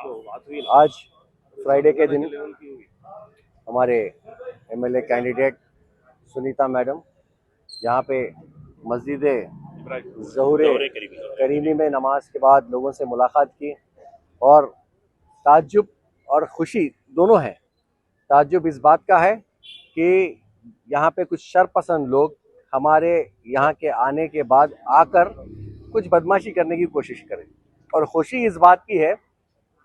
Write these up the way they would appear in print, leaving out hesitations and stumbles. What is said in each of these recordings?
आज फ्राइडे के दिन हमारे एमएलए कैंडिडेट सुनीता मैडम यहाँ पे मस्जिद ज़ोहरे करीमी में नमाज के बाद लोगों से मुलाकात की और ताज्जुब और खुशी दोनों है। ताज्जुब इस बात का है कि यहाँ पे कुछ शरपसंद लोग हमारे यहाँ के आने के बाद आकर कुछ बदमाशी करने की कोशिश करें, और खुशी इस बात की है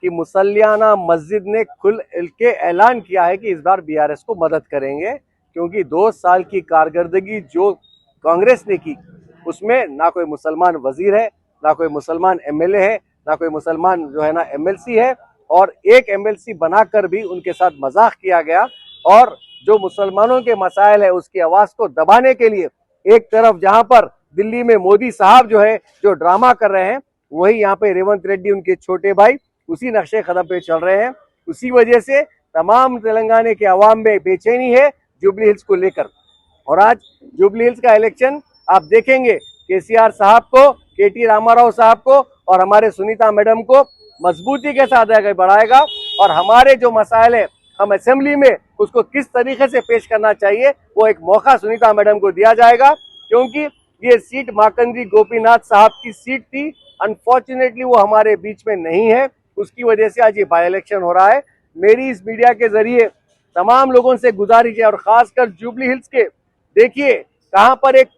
कि मुसल्लियाना मस्जिद ने खुल के ऐलान किया है कि इस बार बीआरएस को मदद करेंगे, क्योंकि 2 साल की कारकर्दगी जो कांग्रेस ने की उसमें ना कोई मुसलमान वजीर है, ना कोई मुसलमान एमएलए है, ना कोई मुसलमान जो है ना एमएलसी है, और एक एमएलसी बनाकर भी उनके साथ मजाक किया गया। और जो मुसलमानों के मसाइल है उसकी आवाज़ को दबाने के लिए एक तरफ जहां पर दिल्ली में मोदी साहब जो है जो ड्रामा कर रहे हैं, वही यहाँ पे रेवंत रेड्डी उनके छोटे भाई उसी नक्शे कदम पे चल रहे हैं। उसी वजह से तमाम तेलंगाना के अवाम में बेचैनी है जुबली हिल्स को लेकर। और आज जुबली हिल्स का इलेक्शन आप देखेंगे केसीआर साहब को, केटी रामाराव साहब को और हमारे सुनीता मैडम को मजबूती के साथ आगे बढ़ाएगा। और हमारे जो मसाइल है हम असेंबली में उसको किस तरीके से पेश करना चाहिए वो एक मौका सुनीता मैडम को दिया जाएगा, क्योंकि ये सीट माकंदी गोपीनाथ साहब की सीट थी। अनफॉर्चुनेटली वो हमारे बीच में नहीं है, उसकी वजह से आज ये बाई इलेक्शन हो रहा है। मेरी इस मीडिया के जरिए तमाम लोगों से गुजारिश है, और खासकर जुबली हिल्स के देखिए कहां पर एक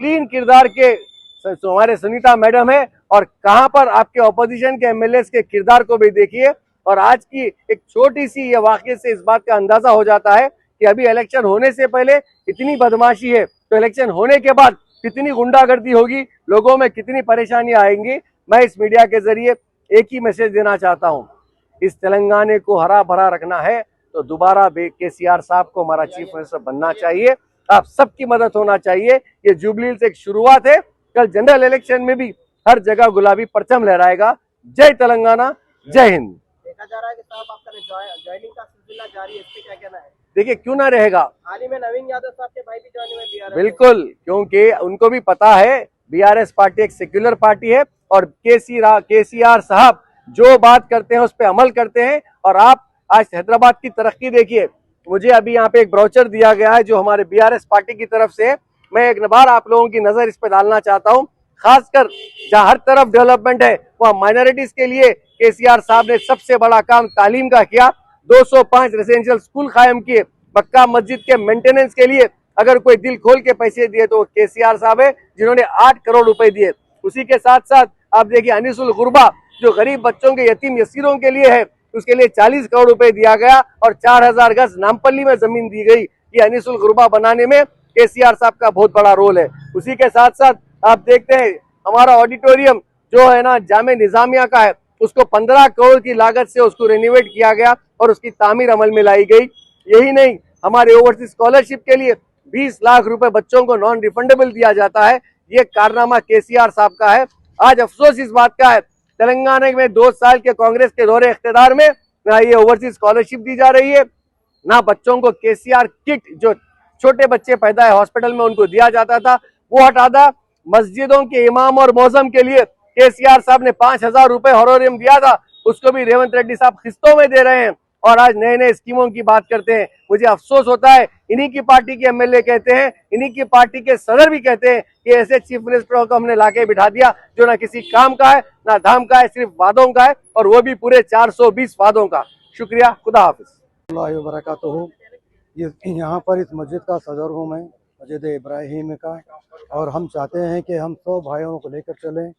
क्लीन किरदार के हमारे सुनीता मैडम है और कहां पर आपके ऑपोजिशन के एमएलए के किरदार को भी देखिए। और आज की एक छोटी सी ये वाकये से इस बात का अंदाजा हो जाता है कि अभी इलेक्शन होने से पहले इतनी बदमाशी है तो इलेक्शन होने के बाद कितनी गुंडागर्दी होगी, लोगों में कितनी परेशानियां आएंगी। मैं इस मीडिया के जरिए एक ही मैसेज देना चाहता हूं, इस तेलंगाना को हरा भरा रखना है तो दोबारा केसीआर साहब को हमारा चीफ मिनिस्टर बनना चाहिए। आप सबकी मदद होना चाहिए। ये जुबली हिल्स एक शुरुआत है, कल जनरल इलेक्शन में भी हर जगह गुलाबी परचम लहराएगा। जय तेलंगाना, जय हिंद। देखा जा रहा है कि साहब आपका ज्वाइनिंग का सिलसिला जारी है, इस पे क्या कहना है? देखिए क्यों ना रहेगा, हाल ही में नवीन यादव साहब के भाई भी ज्वाइन हुए बीआरएस। बिल्कुल, क्योंकि उनको भी पता है बीआरएस पार्टी एक सेक्युलर पार्टी है और केसीआर साहब जो बात करते हैं उस पर अमल करते हैं। और आप आज हैदराबाद की तरक्की देखिए, मुझे अभी यहाँ पे एक ब्रोचर दिया गया है जो हमारे बीआरएस पार्टी की तरफ से, मैं एक बार आप लोगों की नजर इस पे डालना चाहता हूँ। खासकर जहाँ हर तरफ डेवलपमेंट है वहाँ माइनॉरिटीज के लिए केसीआर साहब ने सबसे बड़ा काम तालीम का किया। 205 रेजिडेंशियल स्कूल कायम किए। मक्का मस्जिद के मेंटेनेंस के लिए अगर कोई दिल खोल के पैसे दिए तो केसीआर साहब है जिन्होंने 8 करोड़ रुपए दिए। उसी के साथ साथ आप देखिए अनिसुल गुरबा जो गरीब बच्चों के यतीम यसीरों के लिए है, उसके लिए 40 करोड़ रुपए दिया गया और 4000 गज नामपल्ली में जमीन दी गई। ये अनिसुल गुरबा बनाने में केसीआर साहब का बहुत बड़ा रोल है। उसी के साथ साथ आप देखते हैं हमारा ऑडिटोरियम जो है ना जामे निजामिया का है, उसको 15 करोड़ की लागत से उसको रेनोवेट किया गया और उसकी तामीर अमल में लाई गई। यही नहीं, हमारे ओवरसीज स्कॉलरशिप के लिए 20 लाख रुपए बच्चों को नॉन रिफंडेबल दिया जाता है। ये कारनामा केसीआर साहब का है। आज अफसोस इस बात का है तेलंगाना में 2 साल के कांग्रेस के दौरे इख्तियार में ना ये ओवरसीज स्कॉलरशिप दी जा रही है, ना बच्चों को केसीआर किट जो छोटे बच्चे पैदा है हॉस्पिटल में उनको दिया जाता था वो हटा था। मस्जिदों के इमाम और मौजम के लिए केसीआर साहब ने 5000 रुपए हॉनोरियम दिया था, उसको भी रेवंत रेड्डी साहब किस्तों में दे रहे हैं और आज नए नए स्कीमों की बात करते हैं। मुझे अफसोस होता है, इन्हीं की पार्टी के एमएलए कहते हैं, इन्हीं की पार्टी के सदर भी कहते हैं कि ऐसे चीफ मिनिस्टरों को हमने लाके बिठा दिया जो ना किसी काम का है ना धाम का है, सिर्फ वादों का है, और वो भी पूरे 420 वादों का। शुक्रिया, खुदा हाफिज। यहाँ पर इस मस्जिद का सदर हूँ मैं, मस्जिद इब्राहिम का, और हम चाहते हैं कि हम 100 भाइयों को लेकर चलें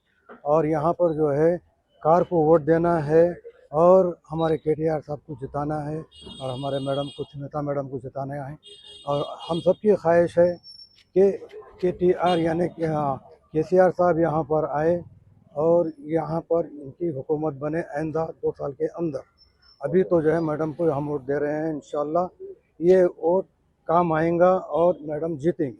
और यहाँ पर जो है कार को वोट देना है और हमारे केटीआर साहब को जिताना है और हमारे मैडम को, सुनीता मैडम को जिताना है। और हम सबकी ख्वाहिश है कि केटीआर यानी कि केसीआर साहब यहाँ पर आए और यहाँ पर इनकी हुकूमत बने आइंदा 2 साल के अंदर। अभी तो जो है मैडम को हम वोट दे रहे हैं, इंशाल्लाह ये वोट काम आएगा और मैडम जीतेंगी।